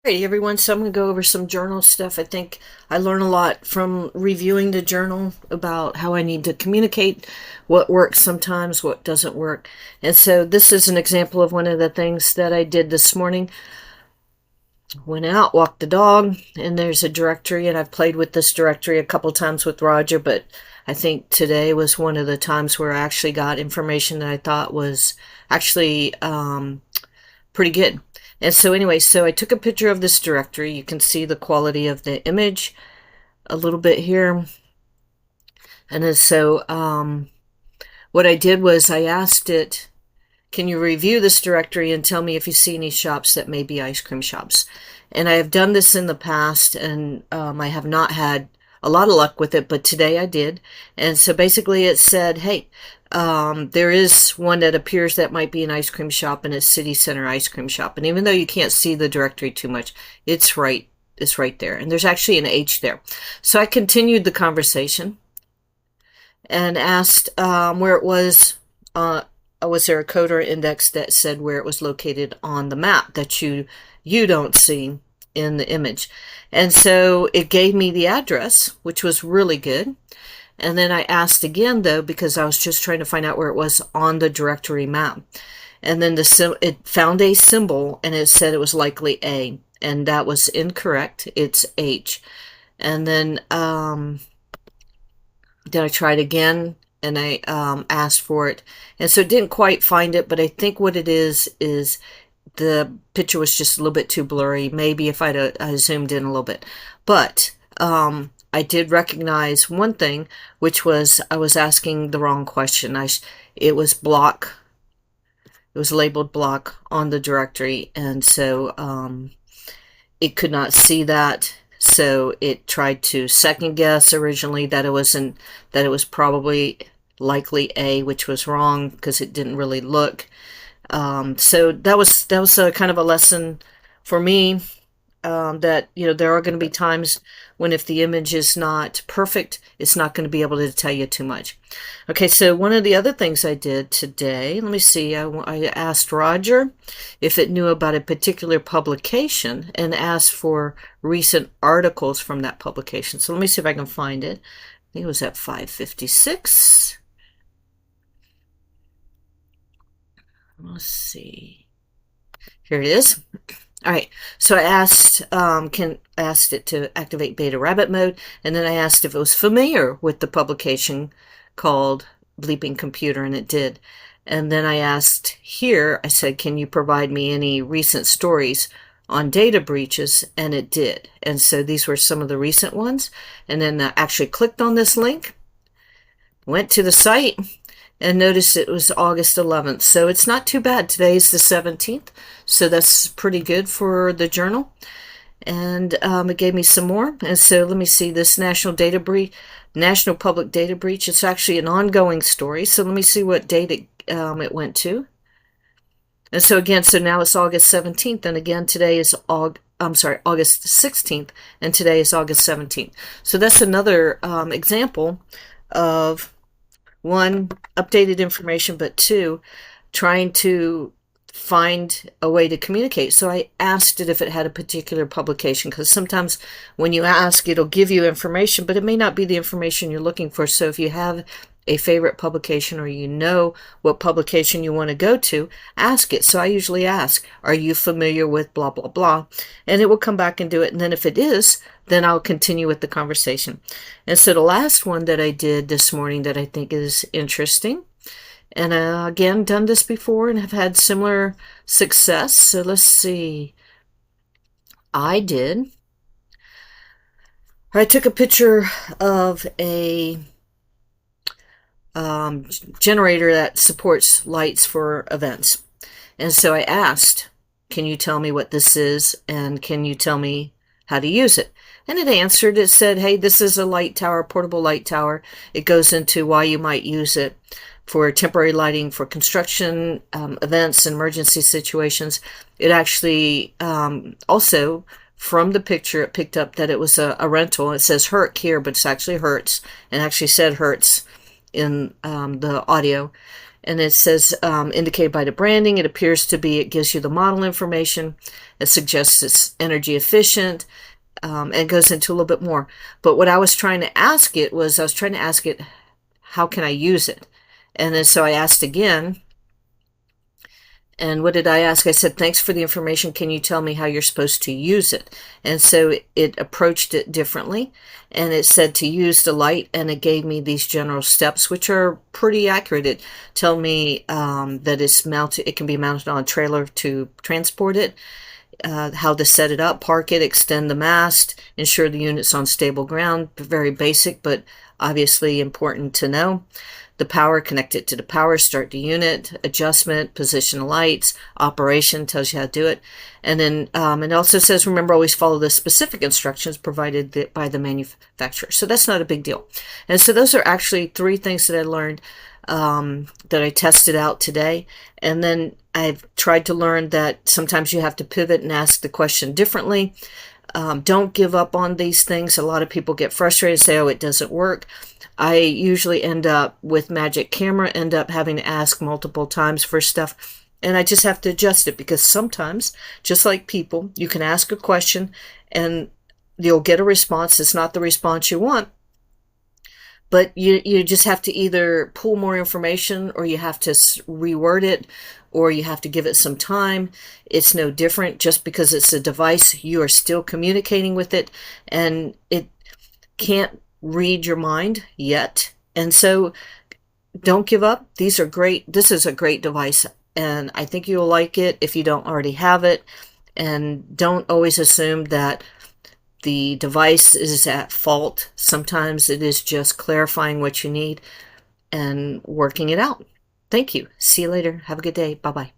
Hey everyone, so I'm going to go over some journal stuff. I think I learn a lot from reviewing the journal about how I need to communicate, what works sometimes, what doesn't work. And so this is an example of one of the things that I did this morning. Went out, walked the dog, and there's a directory, and I've played with this directory a couple times with Roger, but I think today was one of the times where I actually got information that I thought was actually pretty good. And so anyway, so I took a picture of this directory. You can see the quality of the image a little bit here. And then so what I did was I asked it, can you review this directory and tell me if you see any shops that may be ice cream shops? And I have done this in the past, and I have not had a lot of luck with it, but today I did. And so basically it said, hey, there is one that appears that might be an ice cream shop, and it's City Center Ice Cream Shop. And even though you can't see the directory too much, it's right there. And there's actually an H there. So I continued the conversation and asked where it was there a code or index that said where it was located on the map that you don't see in the image. And so it gave me the address, which was really good. And then I asked again, though, because I was just trying to find out where it was on the directory map. And then it found a symbol, and it said it was likely A, and that was incorrect. It's H. And then I tried again, and I asked for it. And so it didn't quite find it, but I think what it is the picture was just a little bit too blurry. Maybe if I zoomed in a little bit. But I did recognize one thing, which was I was asking the wrong question. It was block. It was labeled block on the directory, and so it could not see that. So it tried to second guess originally that it was probably likely A, which was wrong because it didn't really look. So that was a kind of a lesson for me. That there are going to be times when if the image is not perfect, it's not going to be able to tell you too much. Okay, so one of the other things I did today, let me see, I asked Roger if it knew about a particular publication and asked for recent articles from that publication. So let me see if I can find it. I think it was at 556. Let's see. Here it is. All right, so I asked it to activate beta rabbit mode, and then I asked if it was familiar with the publication called Bleeping Computer, and it did. And then I asked here, I said, can you provide me any recent stories on data breaches? And it did. And so these were some of the recent ones. And then I actually clicked on this link, went to the site, and notice it was August 11th. So it's not too bad. Today's the 17th. So that's pretty good for the journal. And it gave me some more. And so let me see this National Public Data Breach. It's actually an ongoing story. So let me see what date it went to. And so again, so now it's August 17th. And again, today is August 16th. And today is August 17th. So that's another example of one, updated information, but two, trying to find a way to communicate. So I asked it if it had a particular publication, because sometimes when you ask, it'll give you information, but it may not be the information you're looking for. So if you have a favorite publication or you know what publication you want to go to, ask it. So I usually ask, are you familiar with blah, blah, blah? And it will come back and do it. And then if it is, then I'll continue with the conversation. And so the last one that I did this morning that I think is interesting, and again, done this before and have had similar success. So let's see. I took a picture of a generator that supports lights for events. And so I asked, can you tell me what this is, and can you tell me how to use it? And it answered. It said, hey, this is a light tower, portable light tower. It goes into why you might use it for temporary lighting for construction, events, and emergency situations. It actually also, from the picture, it picked up that it was a rental. It says Hertz here, but it's actually Hertz, and actually said Hertz in the audio. and it says indicated by the branding. It appears to be, it gives you the model information. It suggests it's energy efficient, and it goes into a little bit more. But what I was trying to ask it was, how can I use it? And then so I asked again, and what did I ask? I said, thanks for the information. Can you tell me how you're supposed to use it? And so it approached it differently. And it said to use the light, and it gave me these general steps, which are pretty accurate. It told me that it can be mounted on a trailer to transport it, how to set it up, park it, extend the mast, ensure the unit's on stable ground. Very basic, but obviously important to know. The power, connect it to the power, start the unit, adjustment, position the lights, operation, tells you how to do it. And then it also says, remember, always follow the specific instructions provided by the manufacturer. So that's not a big deal. And so those are actually 3 things that I learned that I tested out today. And then I've tried to learn that sometimes you have to pivot and ask the question differently. Don't give up on these things. A lot of people get frustrated and say, oh, it doesn't work. I usually end up with Magic Camera, end up having to ask multiple times for stuff. And I just have to adjust it, because sometimes, just like people, you can ask a question and you'll get a response. It's not the response you want. But you just have to either pull more information, or you have to reword it, or you have to give it some time. It's no different. Just because it's a device, you are still communicating with it, and it can't read your mind yet. And so don't give up. These are great. This is a great device, and I think you'll like it if you don't already have it. And don't always assume that the device is at fault. Sometimes it is just clarifying what you need and working it out. Thank you. See you later. Have a good day. Bye-bye.